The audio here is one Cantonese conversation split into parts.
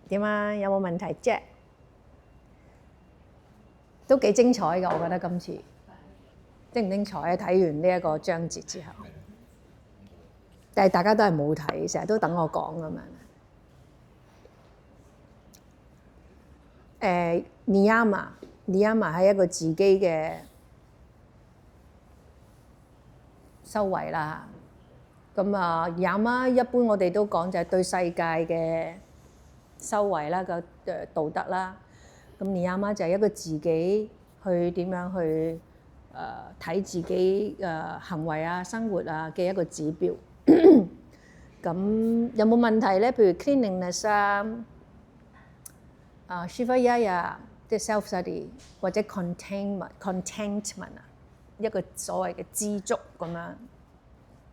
點啊？有冇問題啫？都幾精彩㗎，我覺得今次精唔精彩啊？睇完呢一個章節之後，但係大家都係冇睇，成日都等我講咁樣。Niyama 係一個自己嘅修為啦。咁啊，Yama一般我哋都講就係對世界嘅修為啦，個道德啦。咁Niyama就係一個自己去點樣去睇自己行為啊、生活啊嘅一個指標。咁有冇問題咧？譬如 cleanliness Shivaya 即係 self-study 或者 contentment 啊，一個所謂嘅知足咁樣，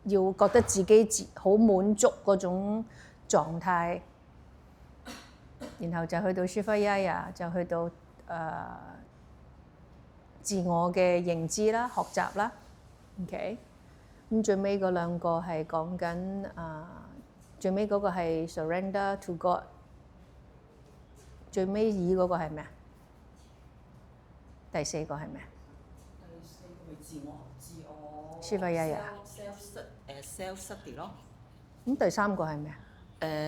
要覺得自己好滿足嗰種狀態，然後就去到 Shivaya 就去到自我嘅認知啦、學習啦。OK， 咁最尾嗰兩個係講緊最尾嗰個係 surrender to God。最尾二嗰個係咩啊？第四個係咩啊？第四個係自我學知我。Shivaya self-study 咯。咁第三個係咩啊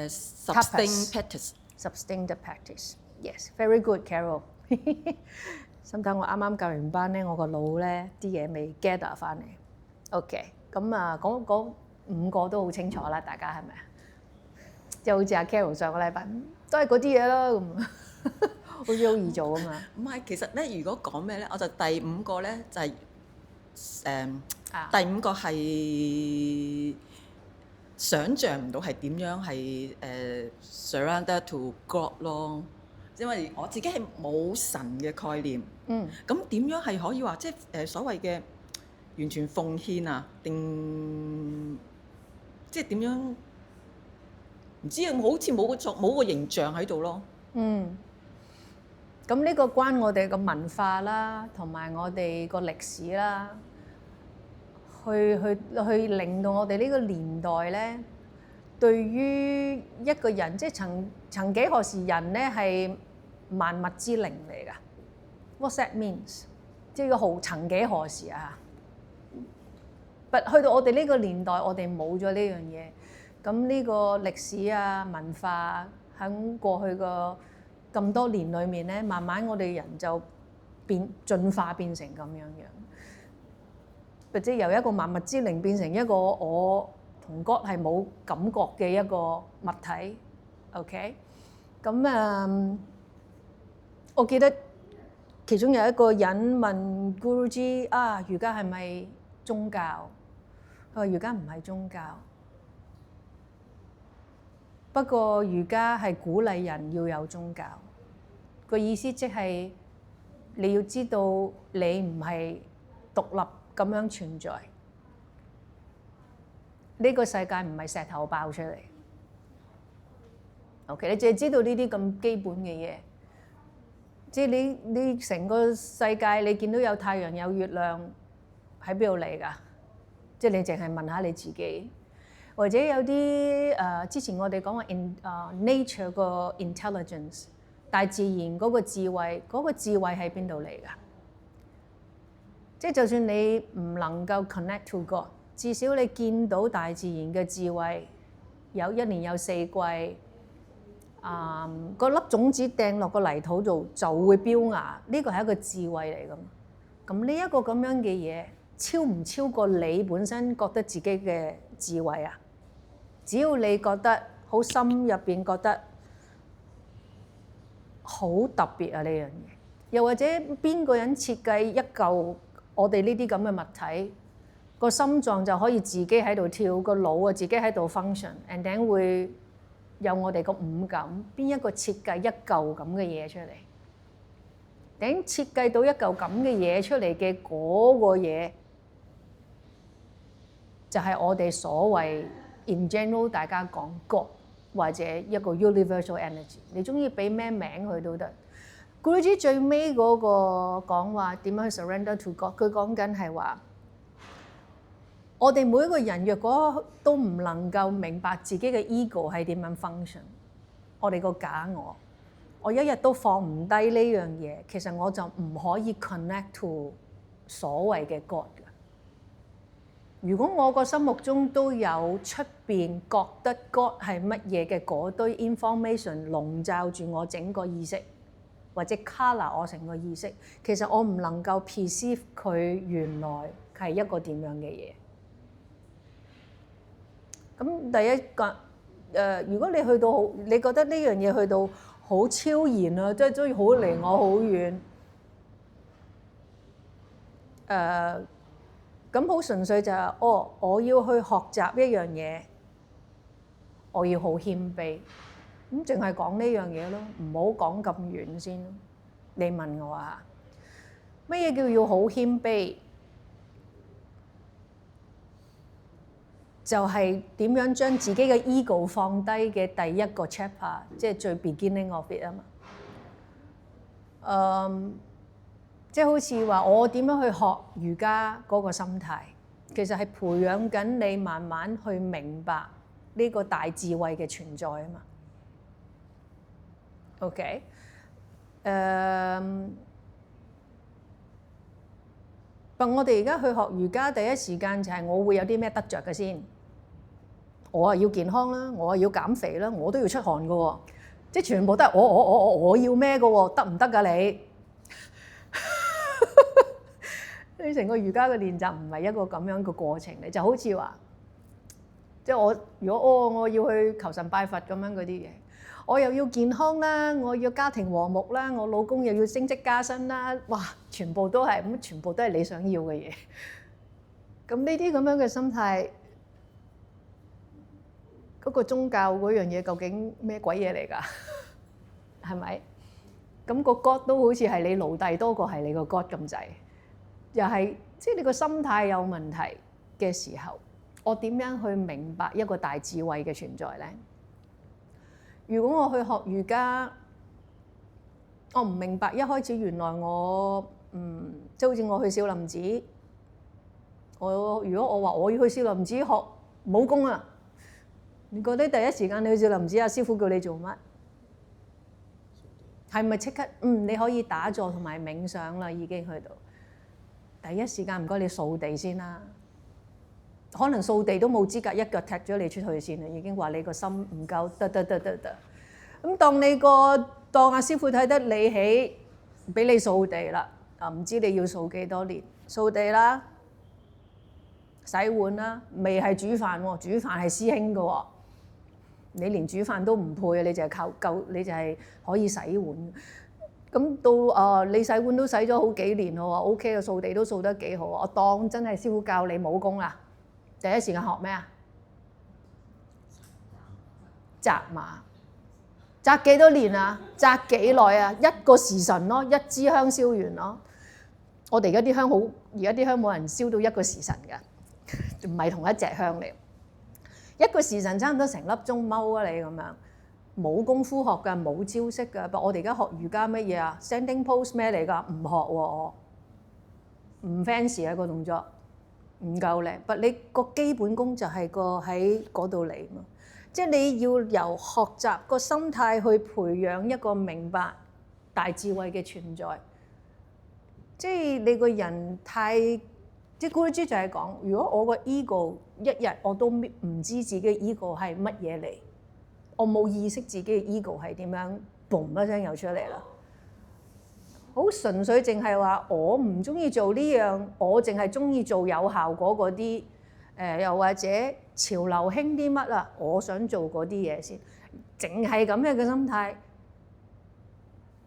？sustained practice。Sustained practice。Yes, very good, Carol 。心睇我啱啱教完班咧，我個腦咧啲嘢未 gather 翻嚟。OK， 咁啊，講五個都好清楚啦，大家係咪啊？即係好似阿 Carol 上個禮拜都係嗰啲嘢啦，咁好似好易做啊嘛。唔係，其實咧，如果講咩咧，我就第五個咧就係第五個係想像唔到係點樣係surrender to God 咯，因為我自己係冇神嘅概念。咁點樣係可以話即係所謂嘅完全奉獻啊？定即係點樣？唔知啊，好似冇個形象喺度咯。咁呢個關我哋個文化啦，同埋我哋個歷史啦，去令到我哋呢個年代咧，對於一個人即係曾幾何時人咧係萬物之靈嚟㗎。What's that means？ 即係個曾幾何時啊？去到我哋呢個年代，我哋冇咗呢樣嘢。咁呢個歷史啊、文化喺過去個咁多年裏面咧，慢慢我哋人就進化變成咁樣樣，或者由一個萬物之靈變成一個我同 God 係冇感覺嘅一個物體。OK， 咁我記得其中有一個人問 Guruji 啊，瑜伽係咪宗教？佢話瑜伽唔係宗教。不過瑜伽係鼓勵人要有宗教，個意思即係你要知道你唔係獨立咁樣存在，呢個世界唔係石頭爆出嚟。OK， 你淨係知道呢啲咁基本嘅嘢，即係你成個世界你見到有太陽有月亮喺邊度嚟㗎？即係你淨係問下你自己。或者有啲之前我哋講話nature 個 intelligence， 大自然嗰個智慧，嗰個智慧喺邊度嚟㗎？即係就算你唔能夠 connect to God， 至少你見到大自然嘅智慧，有一年有四季，個粒種子掟落個泥土度就會飆芽，呢個係一個智慧嚟㗎嘛。咁呢一個咁樣嘅嘢，超唔超過你本身覺得自己嘅智慧啊？只要你覺得好心入邊覺得好特別啊呢樣嘢，又或者邊個人設計一嚿我哋呢啲咁嘅物體，個心臟就可以自己喺度跳，個腦啊自己喺度 function，and then 會有我哋個五感，邊一個設計一嚿咁嘅嘢出嚟？等設計到一嚿咁嘅嘢出嚟嘅嗰個嘢，就係我哋所謂in general 大家講 God 或者一個 universal energy， 你中意俾咩名佢都得。Guruji 最尾嗰個講話點樣去 surrender to God， 佢講緊係話，我哋每一個人若果都唔能夠明白自己嘅 ego 係點樣 function，我哋個假我一日都放唔低呢樣嘢，其實我就唔可以 connect to 所謂嘅 God 嘅。如果我個心目中都有出邊覺得 God 係乜嘢嘅嗰堆 information 籠罩住我整個意識，或者 color 我成個意識，其實我唔能夠 perceive 佢原來係一個點樣嘅嘢。咁第一個如果你去到好，你覺得呢樣嘢去到好超然啊，即係都好離我好遠。咁好純粹就係我要去學習一樣嘢，我要好謙卑。咁淨係講呢樣嘢咯，唔好講咁遠先咯。你問我啊，乜嘢叫要好謙卑？就係點樣將自己嘅 ego 放低嘅第一個 chapter， 即係最 beginning of it 啊嘛。即係好似話我點樣去學瑜伽嗰個心態，其實係培養緊你慢慢去明白呢個大智慧嘅存在啊嘛。OK，我哋而家去學瑜伽，第一時間就係我會有啲咩得着嘅先。我要健康啦，我要減肥啦，我都要出汗㗎喎，即係全部都係我要咩㗎喎，得唔得㗎你？你成個瑜伽嘅練習唔係一個咁樣嘅過程嚟，就好似話，即係如果我要去求神拜佛咁樣嗰啲嘢，我又要健康啦，我要家庭和睦啦，我老公又要升職加薪啦，哇！全部都係咁，全部都係你想要嘅嘢。咁呢啲咁樣嘅心態，嗰個宗教嗰樣嘢究竟咩鬼嘢嚟㗎？係咪？咁個 God 都好似係你奴隸多過係你個 God 咁滯。又係即係你個心態有問題嘅時候，我點樣去明白一個大智慧嘅存在呢？如果我去學瑜伽，我唔明白一開始原來我即係好似我去少林寺，如果我話我要去少林寺學武功啊，你覺得第一時間你去少林寺啊，師傅叫你做乜？係咪即刻你可以打坐同埋冥想啦？已經去到。第一時間唔該你掃地先啦，可能掃地都冇資格，一腳踢咗你出去先啦，已經話你個心唔夠得。咁當阿師傅睇得你起，俾你掃地啦，唔知你要掃幾多年？掃地啦，洗碗啦，未係煮飯喎，煮飯係師兄㗎喎，你連煮飯都唔配，你就係靠夠，你就係可以洗碗。咁到你洗碗都洗咗好幾年咯喎 ，OK 啊，掃地都掃得幾好啊！我當真係師傅教你武功啦，第一時間學咩啊？紮馬，紮幾多年啊？紮幾耐啊？一個時辰咯，一支香燒完咯。我哋而家啲香冇人燒到一個時辰㗎，唔係同一隻香嚟。一個時辰差唔多成粒鐘踎啊！你咁樣。冇功夫學㗎，冇招式㗎。我哋而家學瑜伽乜嘢啊 ？Standing pose 咩嚟㗎？唔學喎，我唔 fancy 啊個動作，唔夠靚。但你個基本功就係喺嗰度嚟嘛。即係你要由學習個心態去培養一個明白大智慧嘅存在。即係你個人太即係古書就係講，如果我個 ego 一日我都唔知自己 ego 係乜嘢嚟。我冇意識自己嘅 ego 係點樣嘣一聲又出嚟啦，好純粹淨係話我唔中意做呢樣，我淨係中意做有效果嗰啲，又或者潮流興啲乜啊，我想做嗰啲嘢先，淨係咁樣嘅心態，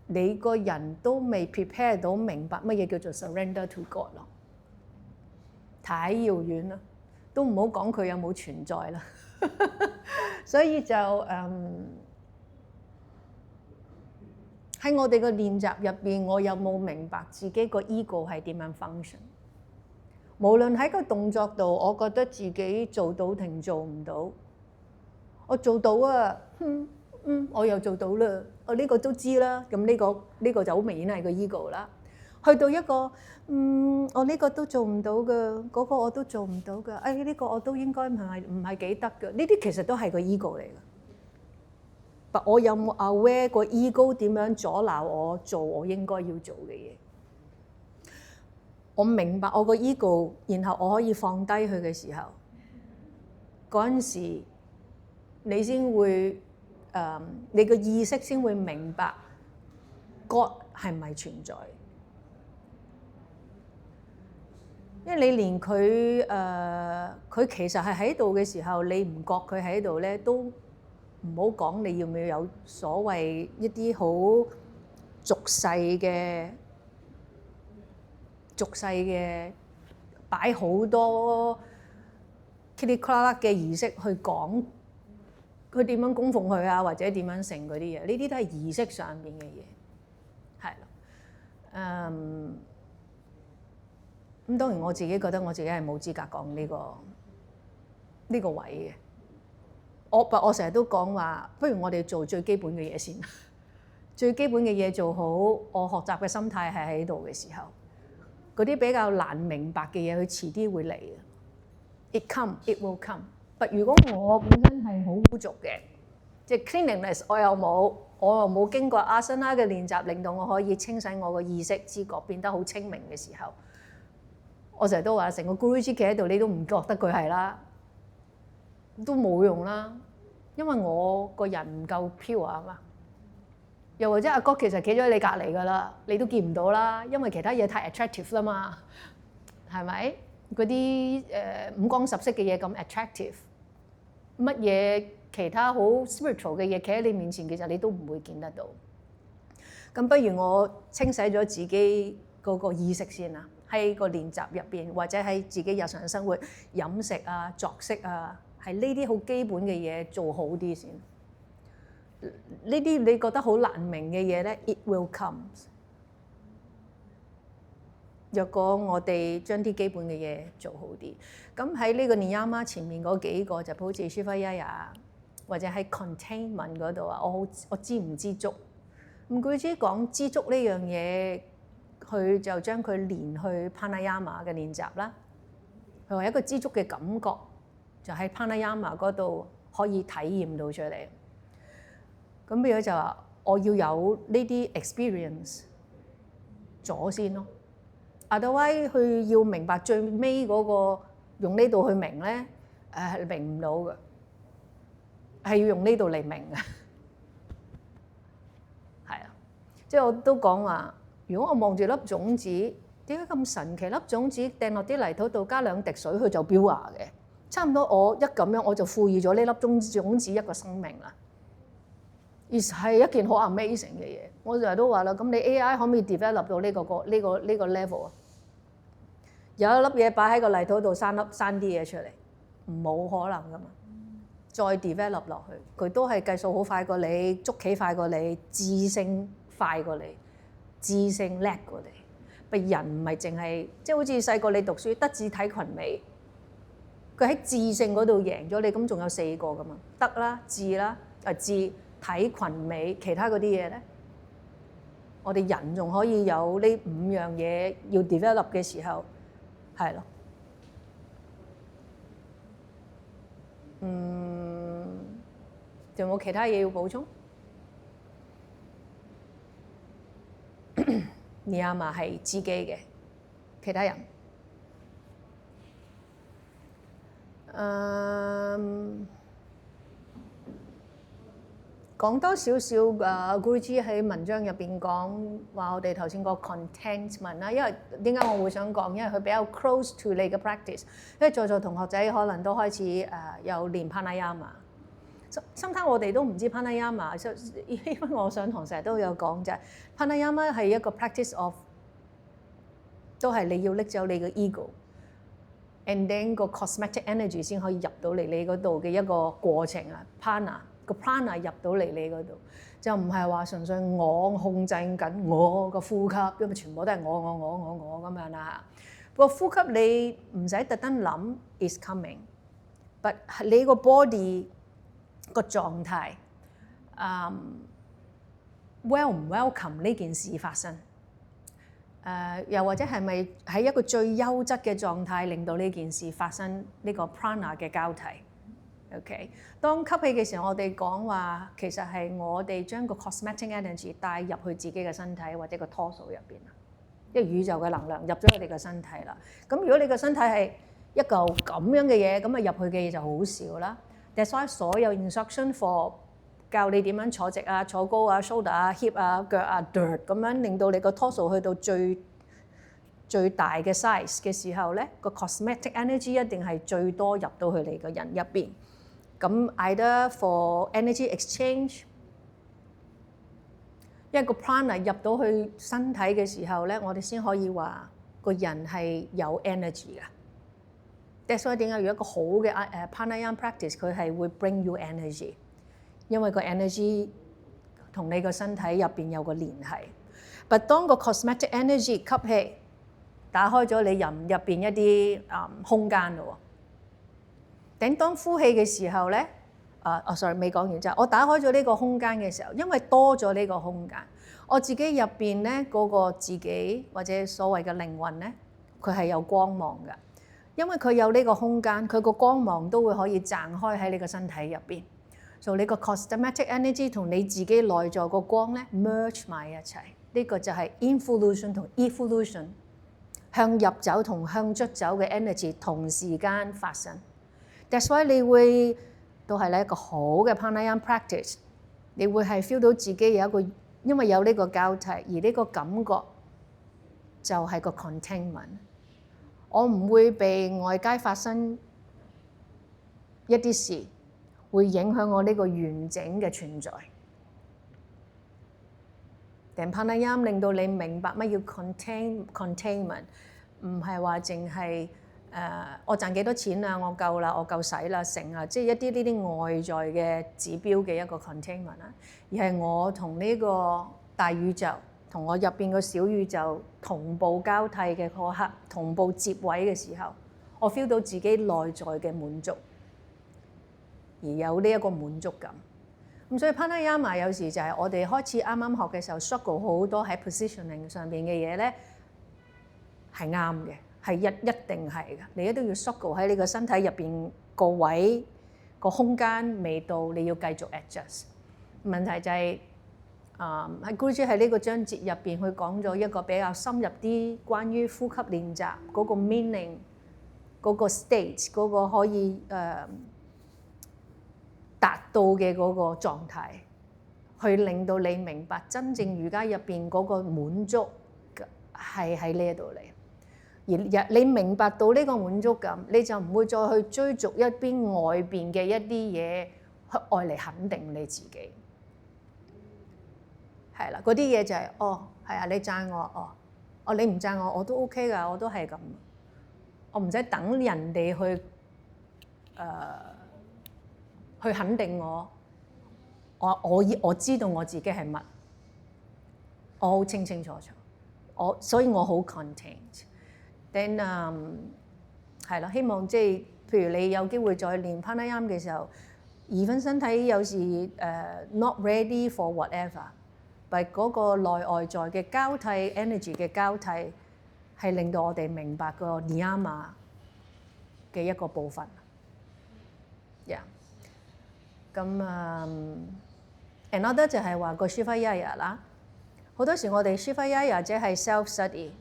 你個人都未 prepare 到明白乜嘢叫做 surrender to God 咯，太遙遠啦，都唔好講佢有冇存在啦。所以就喺我哋個練習入邊，我有冇明白自己個 ego 係點樣 function？ 無論喺個動作度，我覺得自己做到定做唔到，我做到啊，我又做到啦，我呢個都知啦，咁呢個就好明顯係個 ego 啦。去到一個我呢個都做唔到嘅，嗰個我都做唔到嘅，呢個我都應該唔係幾得嘅，呢啲其實都係個 ego 嚟嘅。但我有冇 aware 個 ego 點樣阻撓我做我應該要做嘅嘢？我明白我個 ego，然後我可以放低佢嘅時候，嗰陣時你先會你個意識先會明白 God 係咪存在。因為你連佢其實係喺度嘅時候，你唔覺佢喺度咧，都唔好講你要唔要有所謂一啲好俗世嘅擺好多噼里啪啦嘅儀式去講佢點樣供奉佢啊，或者點樣成嗰啲嘢，呢啲都係儀式上邊嘅嘢，係啦，咁當然我自己覺得我自己係冇資格講呢個位嘅。我成日都講話，不如我哋做最基本嘅嘢先。最基本嘅嘢做好，我學習嘅心態係喺度嘅時候，嗰啲比較難明白嘅嘢，佢遲啲會嚟嘅。It will come。但如果我本身係好污濁嘅，即係 cleanliness，我又冇經過阿森拉嘅練習，令到我可以清洗我個意識知覺變得好清明嘅時候。我成日都話，成個 Guruji 企喺度，你都唔覺得佢係啦，都冇用啦，因為我個人唔夠 pure 啊嘛。又或者阿哥其實企咗喺你隔離㗎啦，你都見唔到啦，因為其他嘢太 attractive 啦嘛，係咪？嗰啲五光十色嘅嘢咁 attractive， 乜嘢其他好 spiritual 嘅嘢企喺你面前，其實你都唔會見得到。咁不如我清洗咗自己嗰個意識先啦。喺個練習入邊，或者喺自己日常生活飲食啊、作息啊，係呢啲好基本嘅嘢做好啲先。呢啲你覺得好難明嘅嘢咧 ，it will come。若果我哋將啲基本嘅嘢做好啲，咁喺呢個 Niyama 前面嗰幾個就好似 Shivaya 或者喺 containment 嗰度啊，我知唔知足？咁佢知講知足呢樣嘢。佢就將佢連去 Pranayama 嘅練習啦。佢話一個知足嘅感覺，就喺 Pranayama 嗰度可以體驗到出嚟。咁變咗就話，我要有呢啲 experience 咗先咯。Otherwise，佢要明白最尾嗰個用呢度去明咧，明唔到嘅，係要用呢度嚟明嘅。係啊，即係我都講話。如果我望住粒種子，點解咁神奇？粒種子掟落啲泥土度，加2滴水，佢就標芽嘅。差唔多我一咁樣，我就賦予咗呢粒種子一個生命啦。而係一件好 amazing 嘅嘢。我成日都話啦，咁你 AI 可唔可以 develop 到呢個 level 啊？有一粒嘢擺喺個泥土度生啲嘢出嚟，冇可能噶嘛。再 develop 落去，佢都係計數好快過你，捉棋快過你，智性快過你。智性叻過你，但人唔係淨係即係好似細個你讀書德智體群美，佢喺智性嗰度贏咗你，咁仲有4個噶嘛？德啦、智啦、智體群美，其他嗰啲嘢咧，我哋人仲可以有呢5樣嘢要 develop 嘅時候，係咯，仲有冇其他嘢要補充？Niyama 係知己嘅，其他人講多少少Guruji 喺文章入邊講話，我哋頭先個 contentment 啦，因為點解我會想講？因為佢比較 close to 你嘅 practice，因為在座同學仔可能都開始有練 Pranayama。sometimes我哋都唔知 Pranayama，因為我上堂成日都有講就係 Pranayama 係一個 practice of， 都係你要拎走你嘅 ego，and then 個 cosmetic energy 先可以入到嚟你嗰度嘅一個過程啊。Prana 個 prana 入到嚟你嗰度，就唔係話純粹我控制緊我個呼吸，因為全部都係我咁樣啦。個呼吸你唔使特登諗 is coming，but 你個 body 個狀態，well 唔 welcome 呢件事發生？又或者係咪喺一個最優質嘅狀態令到呢件事發生呢個 prana 嘅交替？ OK，當吸氣嘅時候，我哋講話其實係我哋將個 cosmetic energy 帶入去自己嘅身體或者個 torso 入邊啦，即係宇宙嘅能量入咗我哋嘅身體啦。咁如果你個身體係一嚿咁樣嘅嘢，咁啊入去嘅嘢就好少啦。That's why 所有 instruction for 教你點樣坐直啊、坐高啊、shoulder 啊、hip 啊、腳啊、dirt 咁樣，令到你個 torso 去到最大嘅 size 嘅時候咧，個 cosmetic energy 一定係最多入到去你個人入邊。咁 either for energy exchange， 一個 prana 入到去身體嘅時候咧，我哋先可以話個人係有 energy 嘅。That's why 點解如果一個好嘅pranayama practice 佢係會 bring you energy， 因為個 energy 同你個身體入邊有個聯繫。但當個 cosmetic energy 吸氣打開咗你人入邊一啲空間咯。等當呼氣嘅時候咧，sorry 未講完，就係我打開咗呢個空間嘅時候，因為多咗呢個空間，我自己入邊咧嗰個自己或者所謂嘅靈魂咧，佢係有光芒嘅，因為佢有呢個空間，佢個光芒都會可以綻開喺你個身體入邊，所以你個 cosmetic energy 同你自己內在個光咧 merge 埋一齊，呢個就係 involution 同 evolution 向入走同向出走嘅 energy 同時間發生。That's why 你會都係咧一個好嘅 pranayama practice， 你會係 feel 到自己有一個，因為有呢個交替，而呢個感覺就係個 containment。我唔會被外界發生一啲事，會影響我呢個完整嘅存在。但 pranayama 令到你明白乜叫 containment， 唔係話淨係我賺幾多錢啊，我夠啦，我夠使啦，成啊，即係一啲呢啲外在嘅指標嘅一個 containment 啦，而係我同呢個大宇宙同我入邊個小宇宙同步交替嘅嗰刻，同步接位嘅時候，我 feel 到自己內在嘅滿足，而有呢一個滿足感。咁所以 pranayama 有時就係我哋開始啱啱學嘅時候 struggle 好多喺 positioning 上邊嘅嘢咧，係啱嘅。係一定係嘅，你一定要 struggle 喺你個身體入邊個位個空間未到，你要繼續 adjust。問題就係喺 Guruji 喺呢個章節入邊，佢講咗一個比較深入啲關於呼吸練習嗰個 meaning， 嗰個 state， 嗰個可以達到嘅嗰個狀態，去令到你明白真正瑜伽入邊嗰個滿足係喺呢一度嚟。而你明白到呢個滿足感，你就唔會再去追逐一邊外邊嘅一啲嘢，去愛嚟肯定你自己。係啦，嗰啲嘢就係係啊，你讚我，你唔讚我，我都 OK 㗎，我都係咁。我唔使等人哋去肯定我。我知道我自己係乜，我好清清楚楚。所以我好 content。then 係啦，希望即係譬如你有機會再練 pranayama 嘅時候，even身體有時not ready for whatever， 但嗰個內外在嘅交替 energy 嘅交替係令到我哋明白個 niyama 嘅一個部分。yeah， 咁another 就係話個 Shivayaya 啦，好多時我哋 Shivayaya 即係 self study。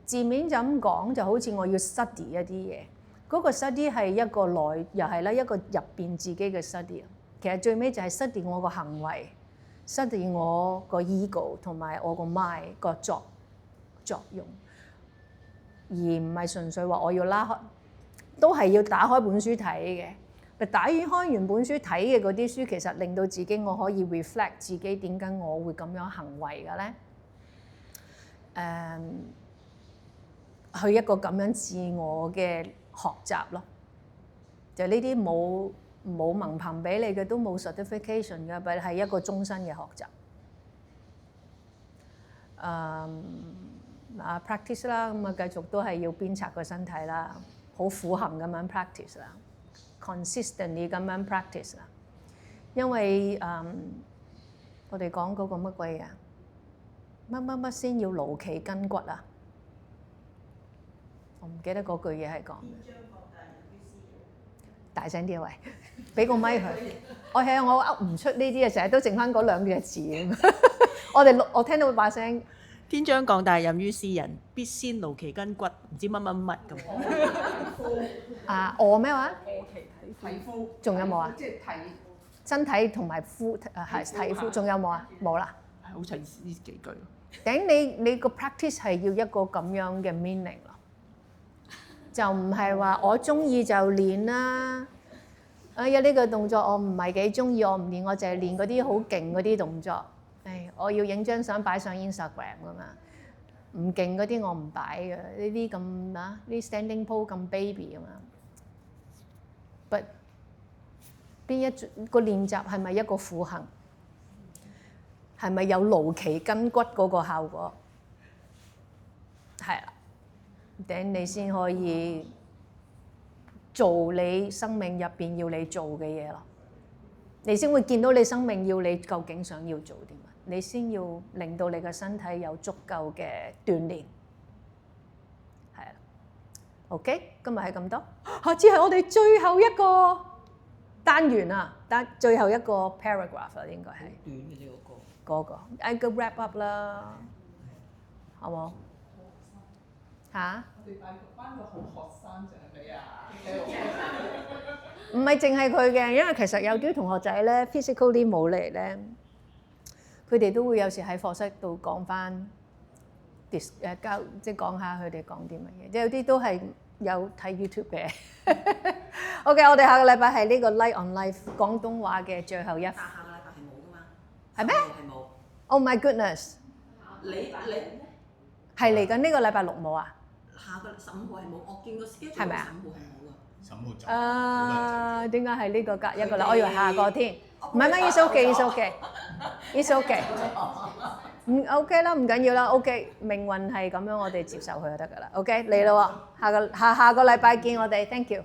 字面就咁講，就好似我要 study 一啲嘢，嗰個 study 係一個內，又係咧一個入邊自己嘅 study。其實最尾就係 study 我個行為，study 我個 ego 同埋我個 mind 個作用，而唔係純粹話我要拉開，都係要打開本書睇嘅。打開完本書睇嘅嗰啲書，其實令到自己我可以 reflect 自己點解我會咁樣行為嘅咧？去一個咁樣自我嘅學習咯，就呢啲冇文憑俾你嘅，都冇 certification 嘅，但係一個終身嘅學習。practice 啦，咁繼續都係要鞭策個身體啦，好苦行咁樣 practice 啦 ，consistently 咁樣 practice 啦，因為我哋講嗰個乜鬼啊？乜先要勞其筋骨啊？我唔記得嗰句嘢係講。大聲啲啊喂，俾個咪佢。我係啊，我噏唔出呢啲啊，成日都剩翻嗰兩隻字啊。我聽到把聲。天將降大任於斯人，必先勞其筋骨，唔知乜乜乜咁。啊，餓咩話？餓其體膚。仲有冇啊？即係體身體同埋膚係體膚，仲有冇啊？冇啦。好似呢幾句。頂你個 practice 係要一個咁樣嘅 meaning 咯，就唔係話我中意就練啦。哎呀，呢個動作我唔係幾中意，我唔練，我就係練嗰啲好勁嗰啲動作。我要影張相擺上 Instagram 噶嘛，唔勁嗰啲我唔擺嘅，呢啲咁啊，呢 standing pose 咁 baby 啊嘛。But 邊一個練習係咪一個苦行？係咪有勞其筋骨嗰個效果？係啦，頂你先可以做你生命入邊要你做嘅嘢咯。你先會見到你生命要你究竟想要做啲乜，你先要令到你嘅身體有足夠嘅鍛鍊。係啦 ，OK， 今日係咁多，下次係我哋最後一個單元啊，最後一個 paragraph 啊，應該係短嘅啫嗰個，一個 wrap up 啦，好冇？嚇？我哋頒個好學生獎俾啊！唔係淨係佢嘅，因為其實有啲同學仔咧 physically 冇嚟咧，佢哋都會有時喺課室度講翻即係講下佢哋講啲乜嘢，即係有啲都係有睇 YouTube 嘅。OK， 我哋下個禮拜係呢個 Light on Life 廣東話嘅最後一。下個禮拜係冇噶嘛？係咩係冇。 ？Oh my goodness！你係嚟緊呢個禮拜六冇啊？下個15號係冇，我見個 schedule 係咪啊15號係冇啊。15號就點解係呢個隔一個啦？我以為下個添。唔係乜 ，it's okay，it's okay，唔 OK 啦，唔緊要啦 ，OK， 命運係咁樣，我哋接受佢就得㗎啦。OK，嚟啦喎，下個禮拜見我哋 ，thank you。